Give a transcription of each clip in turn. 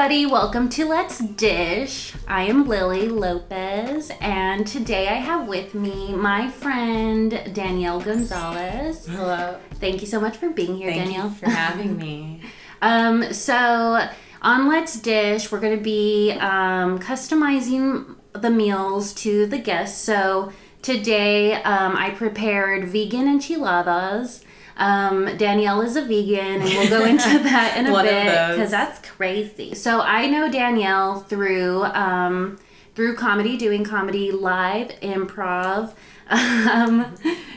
everybody, welcome to Let's Dish. I am Lilli Lopez, and today I have with me my friend Danielle Gonzalez. Hello. Thank you so much for being here, Danielle. Thank you for having me. So on Let's Dish, we're going to be customizing the meals to the guests. So today I prepared vegan enchiladas. Danielle is a vegan, and we'll go into that in a bit because that's crazy. So I know Danielle through comedy, doing comedy live, improv.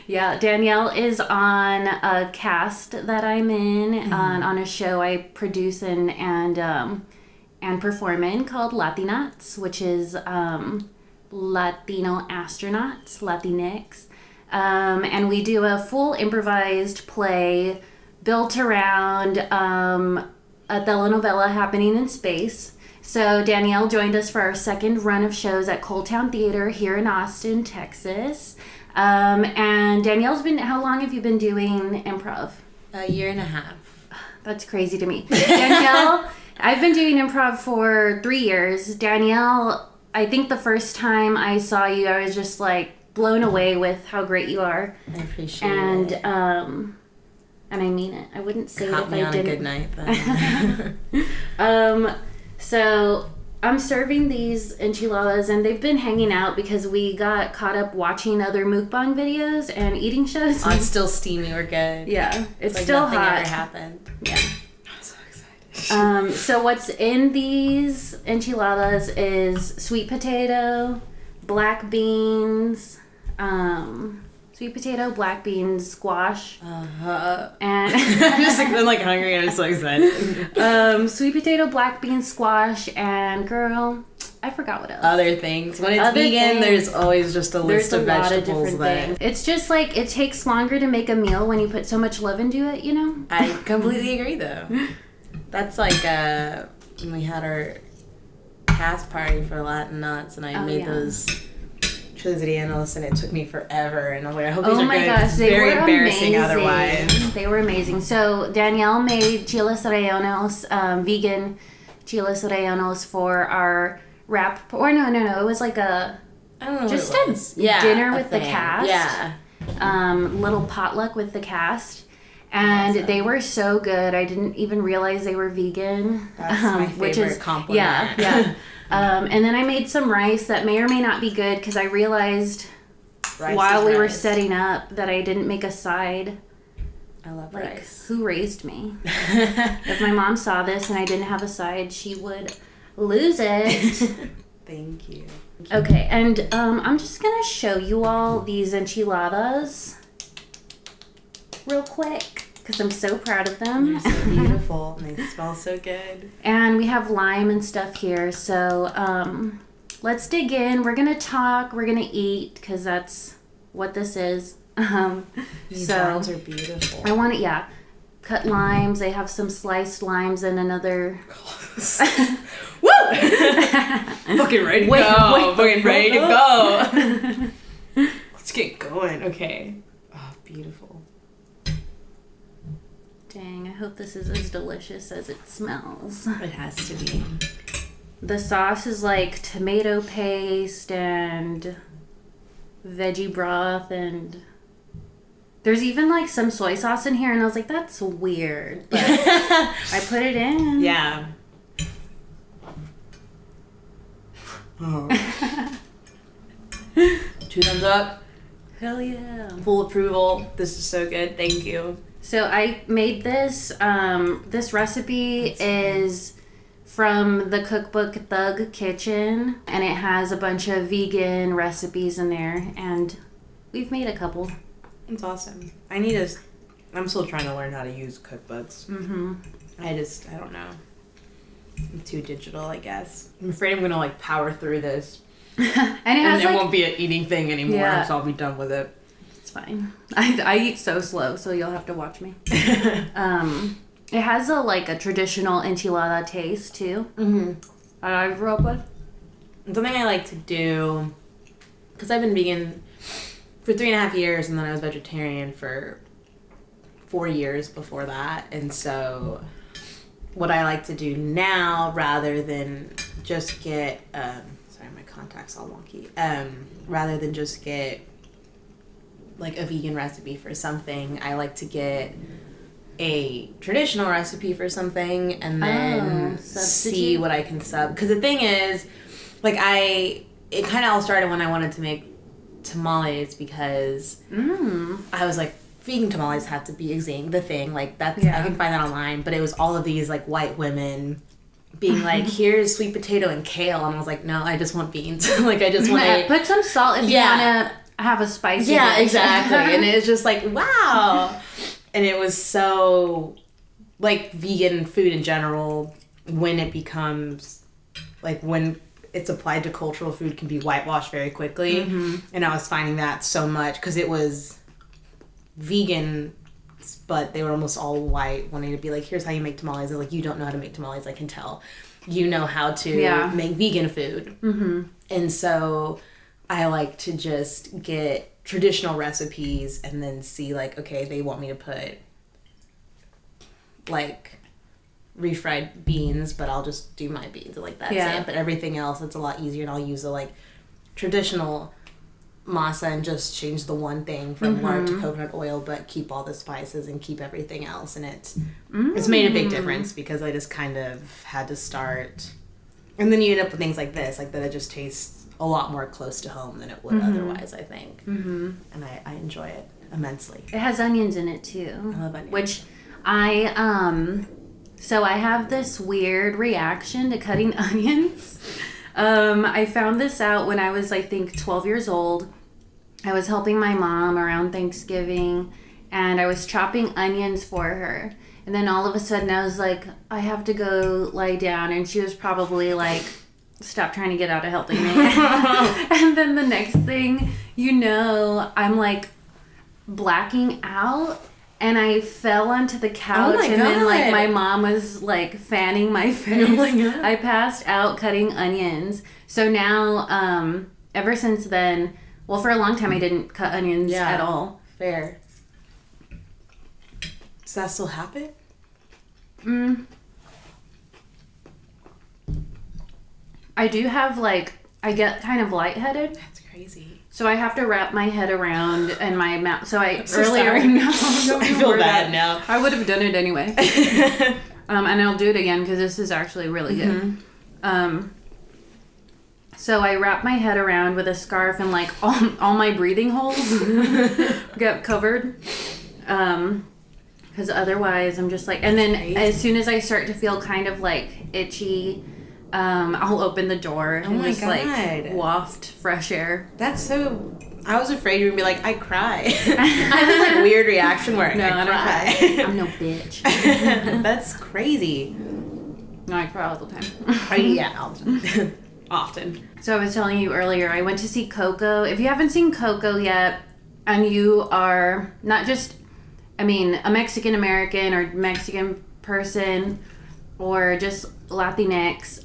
Danielle is on a cast that I'm in on a show I produce and perform in called Latinats, which is Latino astronauts, Latinx. And we do a full improvised play built around a telenovela happening in space. So Danielle joined us for our second run of shows at Cold Town Theater here in Austin, Texas. And Danielle's how long have you been doing improv? A year and a half. That's crazy to me. Danielle, I've been doing improv for 3 years. Danielle, I think the first time I saw you, I was just like, blown away with how great you are. I appreciate it. And I mean it. I wouldn't say Caught it if me I on didn't. a good night then. So I'm serving these enchiladas, and they've been hanging out because we got caught up watching other MUKBANG videos and eating shows. Oh, it's still steamy. We're good. Yeah, it's like still nothing hot. Ever happened. Yeah. I'm so excited. So what's in these enchiladas is sweet potato, black beans, sweet potato, black beans, squash, and I'm just been hungry and I'm so excited. sweet potato, black beans, squash, and girl, I forgot what else. Other things. When it's vegan, there's always just a list of vegetables that... It's just like, it takes longer to make a meal when you put so much love into it, you know? I completely agree, though. That's like when we had our cast party for Latin Nuts, and I made those chiles rellenos, and it took me forever. And I'm like, I hope these are good. Oh my gosh, they very were embarrassing amazing. Otherwise. They were amazing. So Danielle made chiles rellenos, vegan chiles rellenos for our wrap. Or no, it was like a I don't know just what it was. a dinner with the cast. Yeah. Little potluck with the cast. And they were so good. I didn't even realize they were vegan. That's my favorite compliment. Yeah. And then I made some rice that may or may not be good because I realized while we were setting up that I didn't make a side. I love rice. Who raised me? If my mom saw this and I didn't have a side, she would lose it. Thank you. Okay, and I'm just going to show you all these enchiladas real quick because I'm so proud of them. They're so beautiful and they smell so good. And we have lime and stuff here. So let's dig in. We're going to talk. We're going to eat because that's what this is. These limes are beautiful. I want to, cut limes. They have some sliced limes and another... Woo! Fucking ready to go. Fucking ready to go. Let's get going. Okay. Oh, beautiful. Dang, I hope this is as delicious as it smells. It has to be. The sauce is like tomato paste and veggie broth, and there's even like some soy sauce in here, and I was like, that's weird. But I put it in. Yeah. Oh. 2 thumbs up. Hell yeah. Full approval. This is so good. Thank you. So I made this. This recipe is from the cookbook Thug Kitchen, and it has a bunch of vegan recipes in there, and we've made a couple. It's awesome. I'm still trying to learn how to use cookbooks. Mm-hmm. I don't know. I'm too digital, I guess. I'm afraid I'm gonna power through this. and it won't be an eating thing anymore, so I'll be done with it. It's fine. I eat so slow, so you'll have to watch me. It has a traditional enchilada taste too. Mm-hmm. That I grew up with. Something I like to do, because I've been vegan for 3.5 years, and then I was vegetarian for 4 years before that, and so what I like to do now, rather than just get sorry, my contact's all wonky. Rather than just get like a vegan recipe for something, I like to get a traditional recipe for something and then see what I can sub. Because the thing is, like, it kind of all started when I wanted to make tamales, because I was like, vegan tamales have to be the thing. Like, that's I can find that online, but it was all of these like white women being like, here's sweet potato and kale, and I was like, no, I just want beans. Like, I just want to put some salt if you want to have a spicy dish. Exactly. And it was just like, wow. And it was so, like, vegan food in general, when it becomes, like, when it's applied to cultural food, can be whitewashed very quickly. And I was finding that so much, because it was vegan, but they were almost all white, wanting to be like, here's how you make tamales. They're like, you don't know how to make tamales, I can tell. You know how to make vegan food. And so I like to just get traditional recipes and then see, like, okay, they want me to put, like, refried beans, but I'll just do my beans. Like, that's it. But everything else, it's a lot easier, and I'll use the, like, traditional masa and just change the one thing from lard to coconut oil, but keep all the spices and keep everything else. And it's made a big difference, because I just kind of had to start. And then you end up with things like this, like that it just tastes a lot more close to home than it would otherwise, I think. And I enjoy it immensely. It has onions in it too. I love onions. Which so I have this weird reaction to cutting onions. I found this out when I was, I think, 12 years old. I was helping my mom around Thanksgiving, and I was chopping onions for her. And then all of a sudden I was like, I have to go lie down. And she was probably like, stop trying to get out of helping me. And then the next thing you know, I'm like blacking out, and I fell onto the couch, and then like my mom was like fanning my face. I passed out cutting onions. So now, ever since then, well, for a long time I didn't cut onions at all. Fair. Does that still happen? I do have, like, I get kind of lightheaded. That's crazy. So I have to wrap my head around and my mouth. So I I feel bad now. I would have done it anyway. And I'll do it again, because this is actually really good. So I wrap my head around with a scarf, and like all my breathing holes get covered. Because otherwise I'm just like, and then as soon as I start to feel kind of like itchy, I'll open the door and just like waft fresh air. That's so. I was afraid you would be like, I cry. I have this like weird reaction where I cry. I'm no bitch. That's crazy. No, I cry all the time. All the time. Often. So I was telling you earlier, I went to see Coco. If you haven't seen Coco yet, and you are not just, a Mexican American or Mexican person, or just Latinx,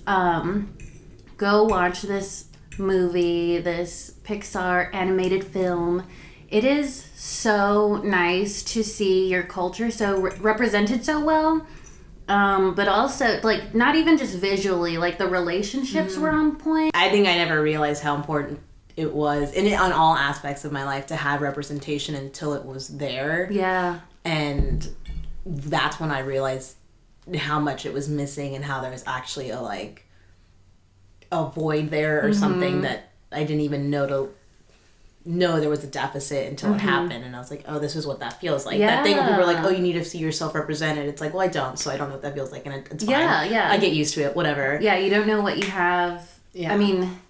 go watch this movie, this Pixar animated film. It is so nice to see your culture so represented so well, but also, like, not even just visually, like the relationships were on point. I think I never realized how important it was, on all aspects of my life, to have representation until it was there. Yeah. And that's when I realized how much it was missing, and how there was actually a void there, or something that I didn't even know there was a deficit until it happened. And I was like, oh, this is what that feels like. That thing when people are like, oh, you need to see yourself represented. It's like, well, I don't, so I don't know what that feels like, and it's fine. I get used to it, whatever. Yeah, you don't know what you have. Yeah.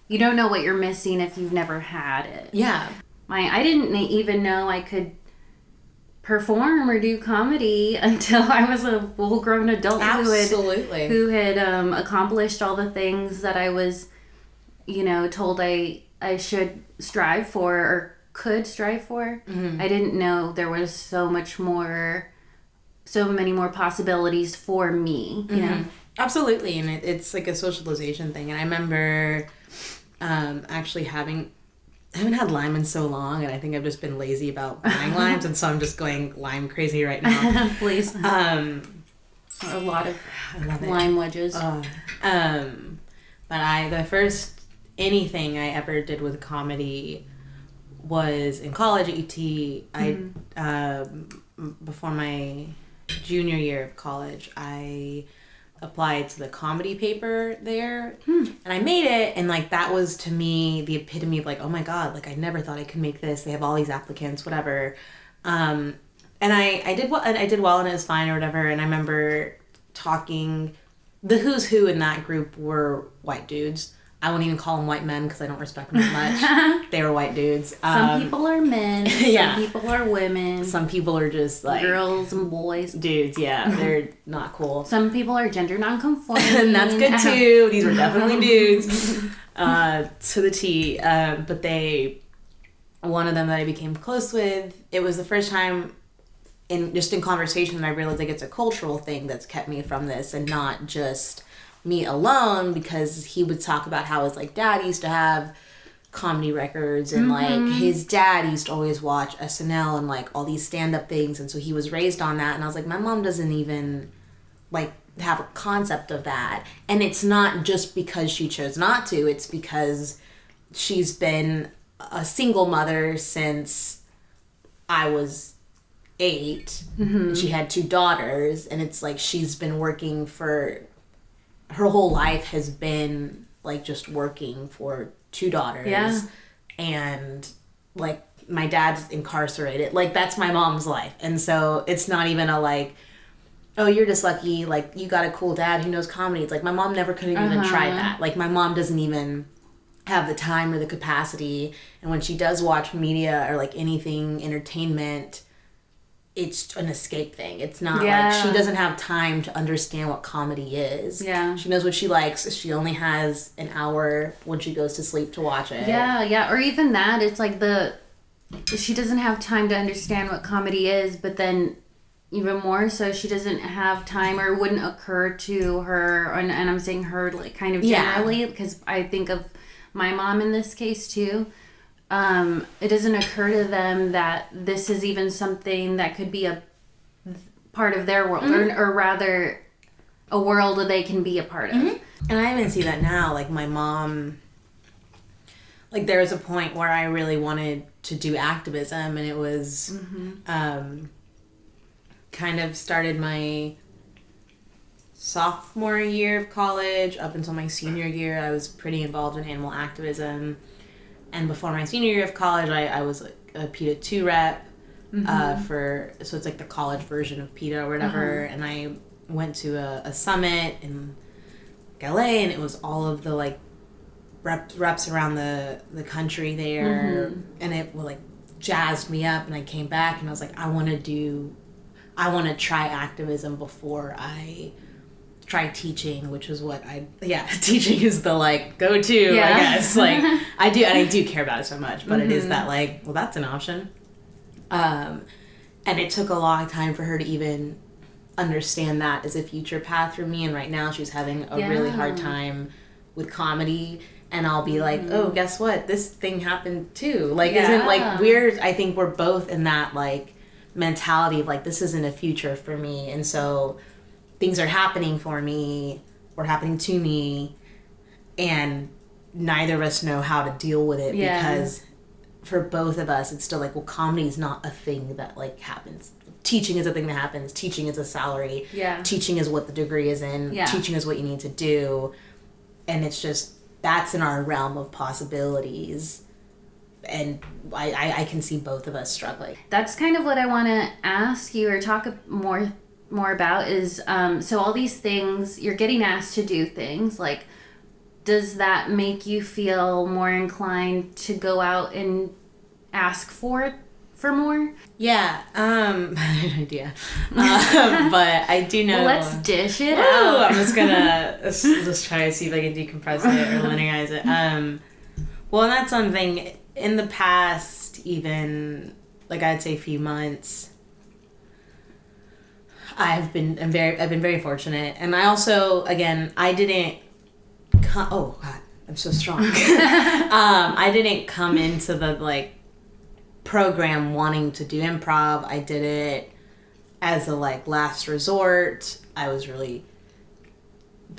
You don't know what you're missing if you've never had it. Yeah. I didn't even know I could perform or do comedy until I was a full-grown adult. Absolutely. who had accomplished all the things that I was, told I should strive for or could strive for. I didn't know there was so many more possibilities for me, you know? Absolutely. And it's like a socialization thing. And I remember actually I haven't had lime in so long, and I think I've just been lazy about buying limes, and so I'm just going lime crazy right now. Please. A lot of I love it. lime wedges. But the first anything I ever did with comedy was in college at UT. Before my junior year of college, I applied to the comedy paper there, and I made it, and like that was to me the epitome of like, oh my god, like I never thought I could make this. They have all these applicants, whatever. And I did well, and I did well, and it was fine or whatever. And I remember talking. The who's who in that group were white dudes. I won't even call them white men because I don't respect them as much. They were white dudes. Some people are men. Some people are women. Some people are just like girls and boys. Dudes, yeah. They're not cool. Some people are gender nonconforming. And that's good too. These were definitely dudes. To the T. But one of them that I became close with, it was the first time in conversation that I realized like it's a cultural thing that's kept me from this and not just me alone, because he would talk about how his like dad used to have comedy records and like his dad used to always watch SNL and like all these stand-up things, and so he was raised on that, and I was like, my mom doesn't even like have a concept of that. And it's not just because she chose not to, it's because she's been a single mother since I was 8. And she had 2 daughters, and it's like she's been working for her whole life has been like just working for 2 daughters. Yeah. And like my dad's incarcerated. Like that's my mom's life. And so it's not even a like, oh, you're just lucky, like you got a cool dad who knows comedy. It's like my mom never could have even tried that. Like my mom doesn't even have the time or the capacity. And when she does watch media or like anything entertainment, it's an escape thing. It's not like she doesn't have time to understand what comedy is. Yeah. She knows what she likes. She only has an hour when she goes to sleep to watch it. Yeah. Or even that, it's like she doesn't have time to understand what comedy is, but then even more so, she doesn't have time or wouldn't occur to her, and I'm saying her like kind of generally, because I think of my mom in this case too. It doesn't occur to them that this is even something that could be a part of their world, or rather a world that they can be a part of. And I even see that now, like my mom, like there was a point where I really wanted to do activism, and it was kind of started my sophomore year of college. Up until my senior year, I was pretty involved in animal activism. And before my senior year of college, I was a PETA 2 rep so it's like the college version of PETA or whatever. And I went to a summit in LA, and it was all of the like reps around the country there. And it like jazzed me up, and I came back and I was like, I want to try activism before I try teaching, which is what teaching is the like go-to, I guess. Like I do care about it so much, but it is that like, well, that's an option. And it took a long time for her to even understand that as a future path for me. And right now she's having a really hard time with comedy, and I'll be like, oh, guess what? This thing happened too. Like, isn't like I think we're both in that like mentality of like, this isn't a future for me. And so things are happening for me or happening to me, and neither of us know how to deal with it because for both of us, it's still like, well, comedy is not a thing that like happens. Teaching is a thing that happens. Teaching is a salary. Teaching is what the degree is in. Teaching is what you need to do. And it's just, that's in our realm of possibilities. And I can see both of us struggling. That's kind of what I want to ask you or talk more about is, so all these things, you're getting asked to do things, like, does that make you feel more inclined to go out and ask for more? Yeah, bad idea. But I do know. Well, let's dish it out. I'm just gonna just try to see if I can decompress it or linearize it. Well, and that's something in the past, even like I'd say a few months, I've been very fortunate, and I also, again, I didn't oh God, I'm so strong. I didn't come into the like program wanting to do improv. I did it as a like last resort, I was really,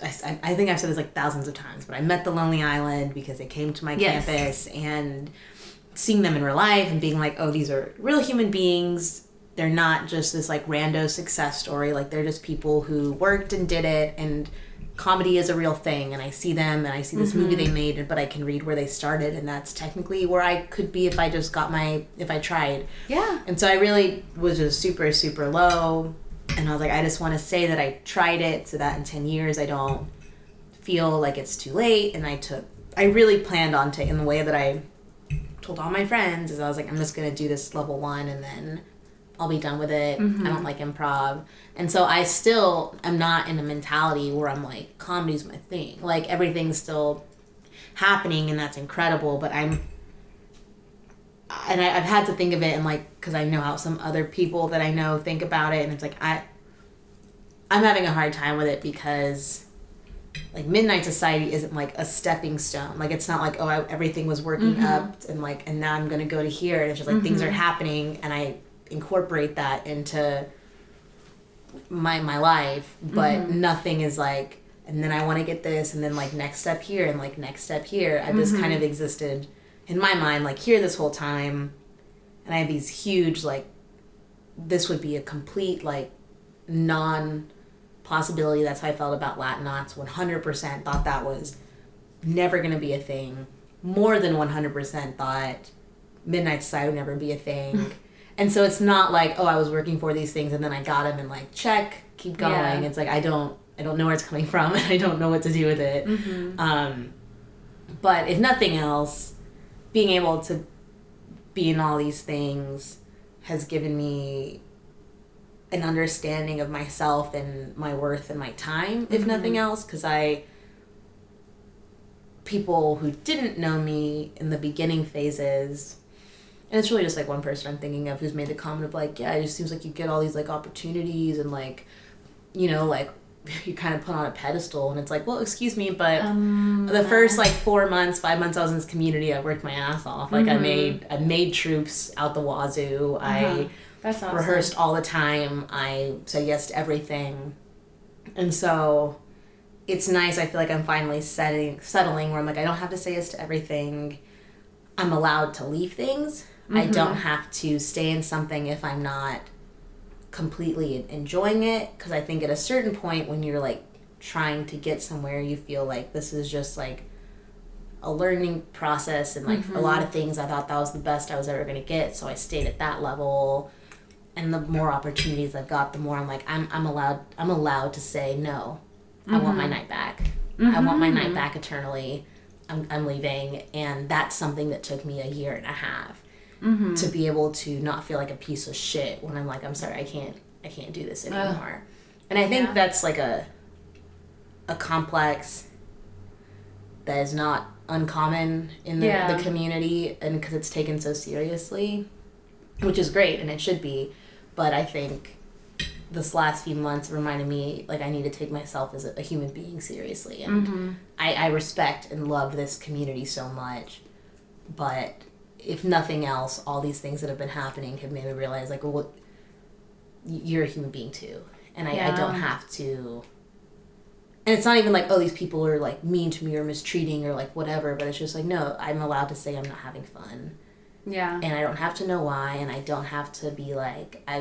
I think I've said this like thousands of times, but I met the Lonely Island because they came to my campus, and seeing them in real life and being like, oh, these are real human beings. They're not just this like rando success story. Like they're just people who worked and did it, and comedy is a real thing. And I see them and I see this movie they made, but I can read where they started, and that's technically where I could be if I just if I tried. Yeah. And so I really was just super, super low. And I was like, I just want to say that I tried it so that in 10 years I don't feel like it's too late. And I really planned on taking the way that I told all my friends is I was like, I'm just going to do this level 1 and then I'll be done with it. I don't like improv. And so I still am not in a mentality where I'm like, comedy's my thing. Like everything's still happening and that's incredible. But I've had to think of it and like, because I know how some other people that I know think about it. And it's like, I'm having a hard time with it because like Midnight Society isn't like a stepping stone. Like it's not like, oh, everything was working up and like, and now I'm going to go to here. And it's just like things are happening and I incorporate that into my life, but nothing is like, and then I want to get this and then like next step here and like next step here. I've just kind of existed in my mind like here this whole time, and I have these huge like, this would be a complete like non possibility. That's how I felt about Latin Knots. 100% thought that was never going to be a thing. More than 100% thought Midnight Society would never be a thing. And so it's not like, oh, I was working for these things and then I got them and like check, keep going. Yeah. It's like I don't know where it's coming from and I don't know what to do with it. But if nothing else, being able to be in all these things has given me an understanding of myself and my worth and my time, if nothing else, because people who didn't know me in the beginning phases, and it's really just like one person I'm thinking of who's made the comment of like, yeah, it just seems like you get all these like opportunities and like, you know, like you kind of put on a pedestal, and it's like, well, excuse me, but the first like 4 months, 5 months I was in this community, I worked my ass off. Like I made troops out the wazoo. That's awesome. Rehearsed all the time. I said yes to everything. And so it's nice. I feel like I'm finally settling where I'm like, I don't have to say yes to everything. I'm allowed to leave things. I don't have to stay in something if I'm not completely enjoying it. Because I think at a certain point when you're like trying to get somewhere, you feel like this is just like a learning process. And like a lot of things I thought that was the best I was ever going to get. So I stayed at that level. And the more opportunities I've got, the more I'm like, I'm allowed to say no. I want my night back. I want my night back eternally. I'm leaving. And that's something that took me 1.5 years to be able to not feel like a piece of shit when I'm like, I'm sorry, I can't do this anymore. And I think that's like a complex that is not uncommon in the community, and because it's taken so seriously, which is great and it should be. But I think this last few months reminded me like I need to take myself as a human being seriously. And I respect and love this community so much. But if nothing else, all these things that have been happening have made me realize like, well, you're a human being too. And I don't have to. And it's not even like, oh, these people are like mean to me or mistreating or like whatever. But it's just like, no, I'm allowed to say I'm not having fun. Yeah. And I don't have to know why, and I don't have to be like, I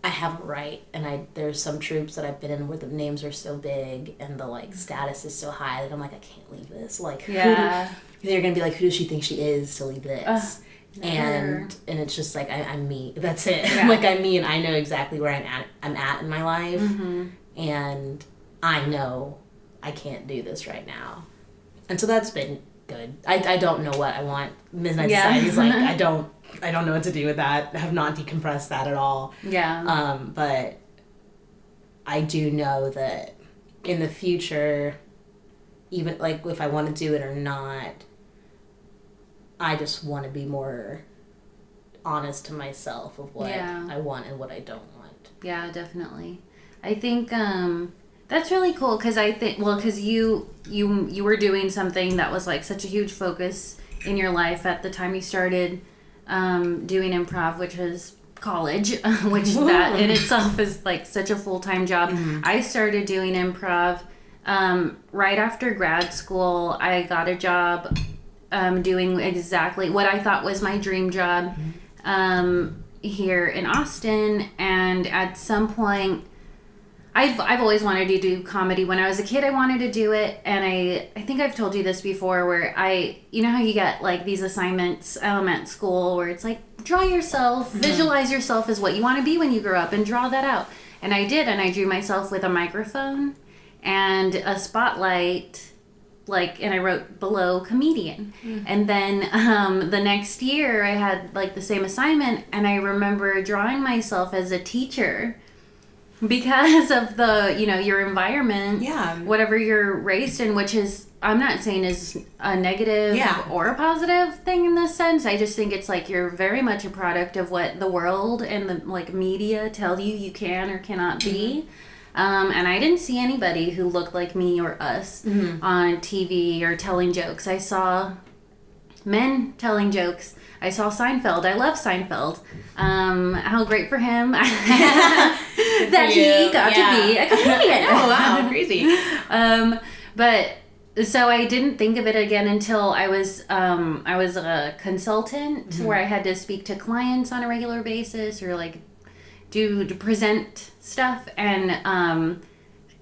have a right. And there's some troops that I've been in where the names are so big and the like status is so high that I'm like, I can't leave this. Like, they're gonna be like, who does she think she is to leave this? And it's just like, I'm me. That's it. Yeah. Like I'm me, and I know exactly where I'm at in my life, and I know I can't do this right now. And so that's been good. I don't know what I want. Midnight Society's like, I don't know what to do with that. I have not decompressed that at all. Yeah. But I do know that in the future, even like if I want to do it or not, I just want to be more honest to myself of what I want and what I don't want. Yeah, definitely. I think that's really cool because I think, well, because you were doing something that was like such a huge focus in your life at the time you started doing improv, which was college, which that in itself is like such a full-time job. I started doing improv right after grad school. I got a job doing exactly what I thought was my dream job here in Austin. And at some point, I've always wanted to do comedy. When I was a kid, I wanted to do it, and I think I've told you this before, where you know how you get like these assignments at school where it's like, draw yourself, visualize yourself as what you want to be when you grow up, and draw that out. And I did, and I drew myself with a microphone and a spotlight, and I wrote below comedian. And then the next year I had like the same assignment, and I remember drawing myself as a teacher. Because of the, your environment, whatever you're raised in, which is, I'm not saying is a negative or a positive thing in this sense. I just think it's like you're very much a product of what the world and the like media tell you can or cannot be. And I didn't see anybody who looked like me or us on TV or telling jokes. I saw men telling jokes. I saw Seinfeld. I love Seinfeld. How great for him that he got to be a comedian. Oh, wow, crazy. But so I didn't think of it again until I was a consultant where I had to speak to clients on a regular basis or like to present stuff. And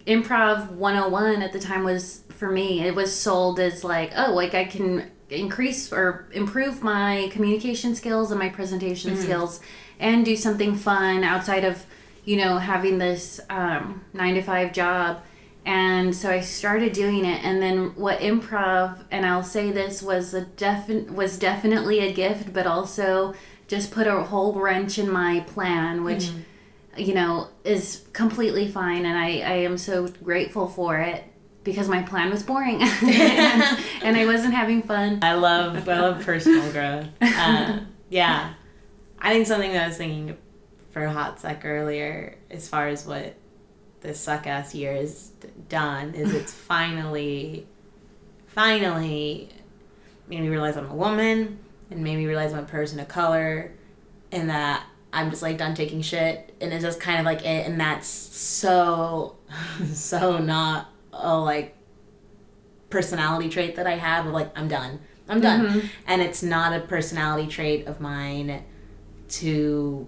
Improv 101 at the time was, for me, it was sold as like, oh, like I can increase or improve my communication skills and my presentation skills and do something fun outside of having this 9-to-5 job. And so I started doing it, and then what improv, and I'll say this, was definitely a gift, but also just put a whole wrench in my plan, which is completely fine, and I am so grateful for it. Because my plan was boring and I wasn't having fun. I love personal growth. Yeah. I think something that I was thinking for a hot sec earlier, as far as what this suck-ass year has done, is it's finally made me realize I'm a woman and made me realize I'm a person of color and that I'm just like done taking shit, and it's just kind of like it, and that's so not a like personality trait that I have of like I'm done and it's not a personality trait of mine to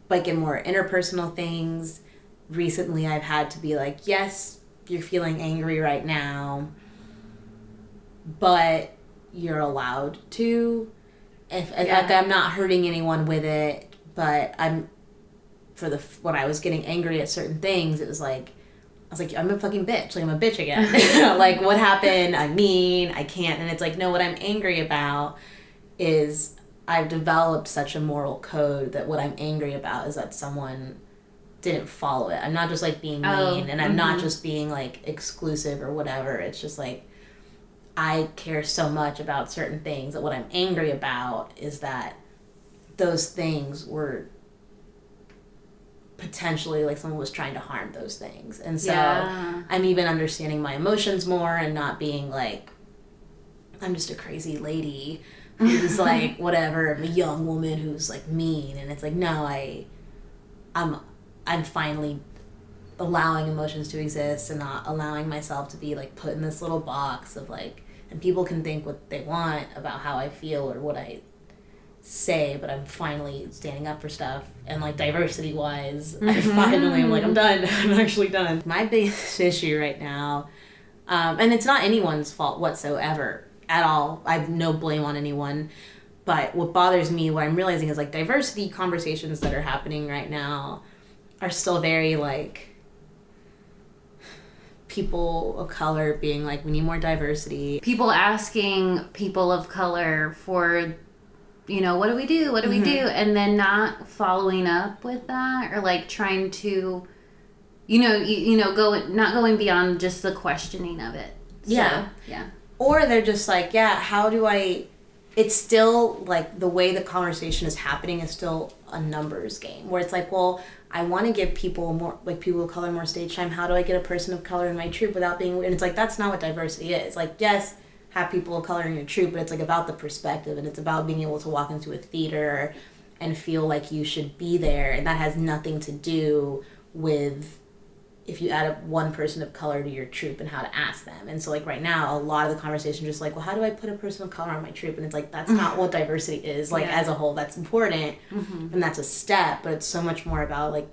like in more interpersonal things. Recently I've had to be like, yes, you're feeling angry right now, but you're allowed to, if I'm not hurting anyone with it, but when I was getting angry at certain things, it was like I was like, I'm a fucking bitch. Like, I'm a bitch again. Like, what happened? I can't. And it's like, no, what I'm angry about is I've developed such a moral code that what I'm angry about is that someone didn't follow it. I'm not just, like, being mean. And I'm not just being, like, exclusive or whatever. It's just, like, I care so much about certain things that what I'm angry about is that those things were potentially like someone was trying to harm those things. And so I'm even understanding my emotions more and not being like I'm just a crazy lady who's like whatever, I'm a young woman who's like mean. And it's like, no, I'm finally allowing emotions to exist and not allowing myself to be like put in this little box of like, and people can think what they want about how I feel or what I say, but I'm finally standing up for stuff. And like diversity wise, I'm like, I'm done. I'm actually done. My biggest issue right now, and it's not anyone's fault whatsoever at all. I have no blame on anyone. But what bothers me, what I'm realizing is like diversity conversations that are happening right now are still very like people of color being like, we need more diversity. People asking people of color for, what do we do? What do we do? And then not following up with that, or like trying to, not going beyond just the questioning of it. Yeah. So, yeah. Or they're just like, how do it's still like the way the conversation is happening is still a numbers game where it's like, well, I want to give people more, like people of color more stage time. How do I get a person of color in my troupe without being weird? And it's like, that's not what diversity is. Like, yes, have people of color in your troupe, but it's like about the perspective, and it's about being able to walk into a theater and feel like you should be there. And that has nothing to do with if you add one person of color to your troupe and how to ask them. And so like right now, a lot of the conversation is just like, well, how do I put a person of color on my troupe? And it's like, that's not what diversity is. Like as a whole, that's important and that's a step, but it's so much more about like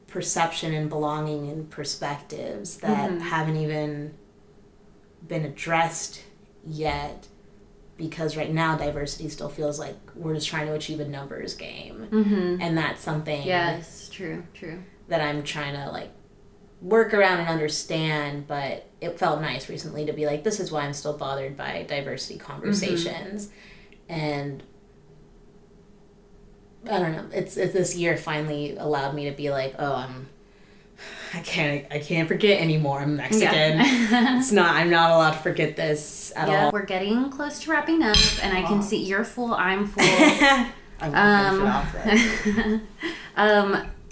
perception and belonging and perspectives that haven't even been addressed yet, because right now diversity still feels like we're just trying to achieve a numbers game. And that's something true that I'm trying to like work around and understand. But it felt nice recently to be like, this is why I'm still bothered by diversity conversations. And I don't know, it's this year finally allowed me to be like, oh, I can't forget anymore. I'm Mexican. I'm not allowed to forget this at all. We're getting close to wrapping up, and I can see you're full, I'm full.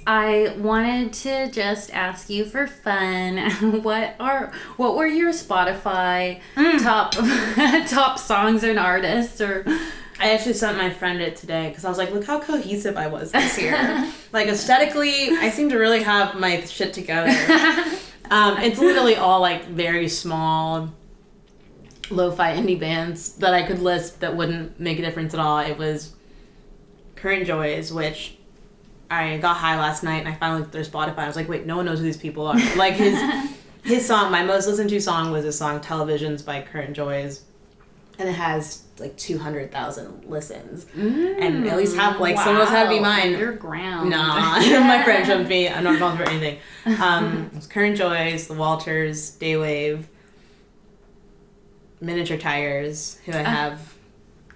I wanted to just ask you for fun, what were your Spotify top songs and artists? Or I actually sent my friend it today because I was like, look how cohesive I was this year. Like aesthetically, I seem to really have my shit together. It's literally all like very small lo-fi indie bands that I could list that wouldn't make a difference at all. It was Current Joys, which I got high last night and I finally looked at their Spotify. I was like, wait, no one knows who these people are. Like his song, my most listened to song was his song Televisions by Current Joys. And it has like 200,000 listens. And at least half, like some of those had to be mine. Underground. Nah, my friend showed me. I'm not responsible for anything. It's Current Joys, The Walters, Daywave, Miniature Tires, who I have.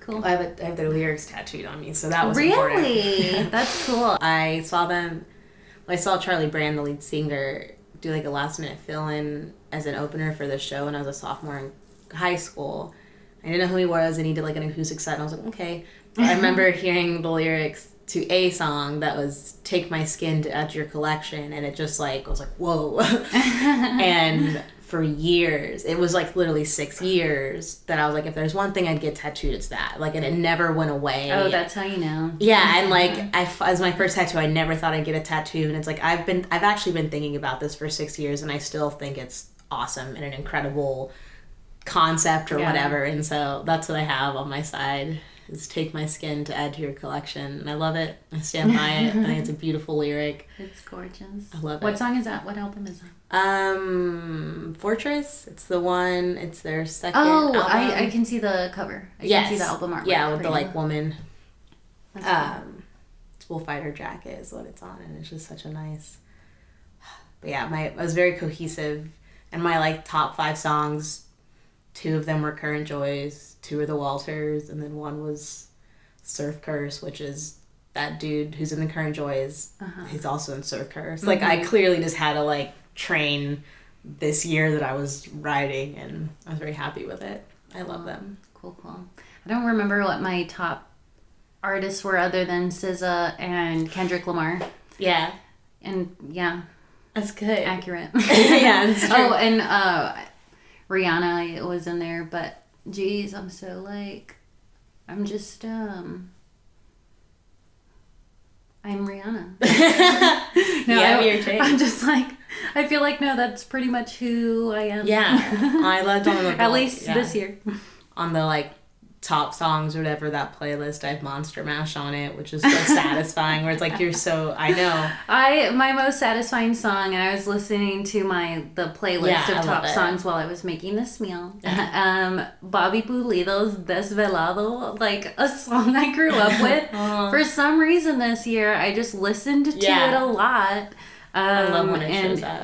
Cool. I have their lyrics tattooed on me, so that was really important. That's cool. I saw Charlie Brand, the lead singer, do like a last minute fill-in as an opener for the show when I was a sophomore in high school. I didn't know who he was, and he did like an acoustic set, and I was like, okay. But I remember hearing the lyrics to a song that was "Take My Skin to Add to Your Collection," and it just like I was like, whoa. And for years, it was like literally 6 years that I was like, if there's one thing I'd get tattooed, it's that. Like, and it never went away. Oh, that's how you know. Yeah, and like as my first tattoo, I never thought I'd get a tattoo, and it's like I've actually been thinking about this for 6 years, and I still think it's awesome and an incredible concept or whatever. And so that's what I have on my side, is "Take My Skin to Add to Your Collection," and I love it. I stand by it. I think it's a beautiful lyric. It's gorgeous. I love it. What song is that? What album is that? Fortress. It's the one. It's their second. Oh, album. I can see the cover. I can see the album artwork. Yeah, with the like woman. That's cool. It's Bullfighter Jacket is what it's on, and it's just such a nice. But yeah, I was very cohesive, and my like top 5 songs. 2 of them were Current Joys, 2 were the Walters, and then 1 was Surf Curse, which is that dude who's in the Current Joys. He's also in Surf Curse. Like, I clearly just had to, like, train this year that I was writing, and I was very happy with it. I love them. Cool. I don't remember what my top artists were other than SZA and Kendrick Lamar. Yeah. And, yeah. That's good. Accurate. Yeah, that's true. Oh, and, Rihanna was in there, but geez, I'm so like, I'm just I'm Rihanna. I'm just like, I feel like no, that's pretty much who I am. Yeah, I loved on the at least this year. On the like top songs or whatever, that playlist, I have Monster Mash on it, which is so satisfying. Where it's like you're so I know. My most satisfying song, and I was listening to the playlist of top songs while I was making this meal. Bobby Pulido's Desvelado, like a song I grew up with. For some reason this year, I just listened to it a lot. I love when it shows up.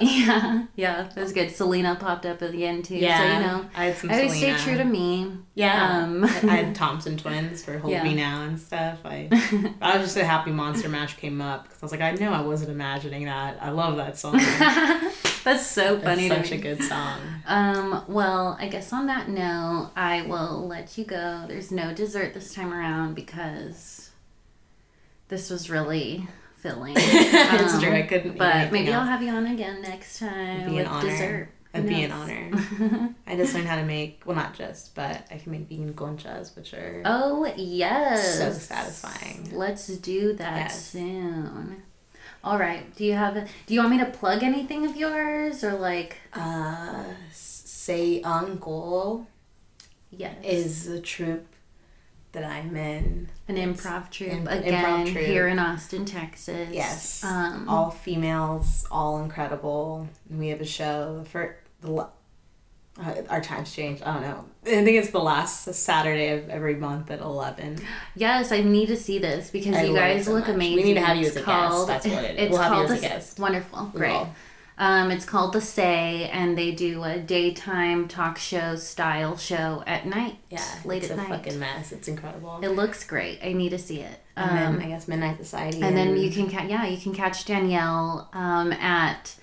Yeah, it was good. Selena popped up at the end too, yeah, so you know. I had some I always Selena. stay true to me. Yeah, I had Thompson Twins for Hold Me Now and stuff. I was just so happy Monster Mash came up because I was like, I know I wasn't imagining that. I love that song. That's so funny. It's such a good song. Well, I guess on that note, I will let you go. There's no dessert this time around because this was really filling. It's true. I couldn't. But maybe I'll have you on again next time with dessert. That'd be an honor. I just learned how to make, well, not just, but I can make vegan conchas, which are yes. so satisfying. Let's do that soon. All right. Do you want me to plug anything of yours or like? Say Uncle. Yes. Is the troupe that I'm in. An improv troupe. Again, here in Austin, Texas. Yes. All females, all incredible. We have a show for our times change. I don't know. I think it's the last Saturday of every month at 11. Yes, I need to see this because you guys look amazing. We need to have you as a guest. That's what it is. We'll have you as a guest. Wonderful. Great. It's called The Say, and they do a daytime talk show style show at night. Yeah, late at night. It's a fucking mess. It's incredible. It looks great. I need to see it. And then I guess Midnight Society. And then you can catch Danielle at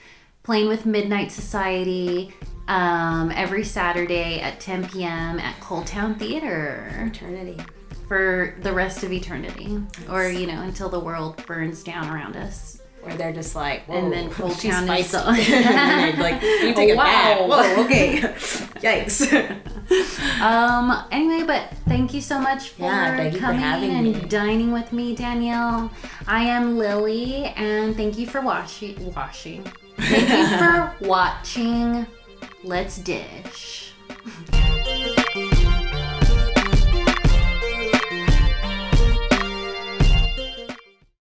Playing with Midnight Society every Saturday at 10 p.m. at Cold Town Theater. Eternity. For the rest of eternity, or until the world burns down around us. Where they're just like, whoa, and then Cold Town is and they're like, you take it back. Whoa, okay. Yikes. Anyway, but thank you so much for coming and dining with me, Danielle. I am Lilli, and thank you for washing. Thank you for watching Let's Dish.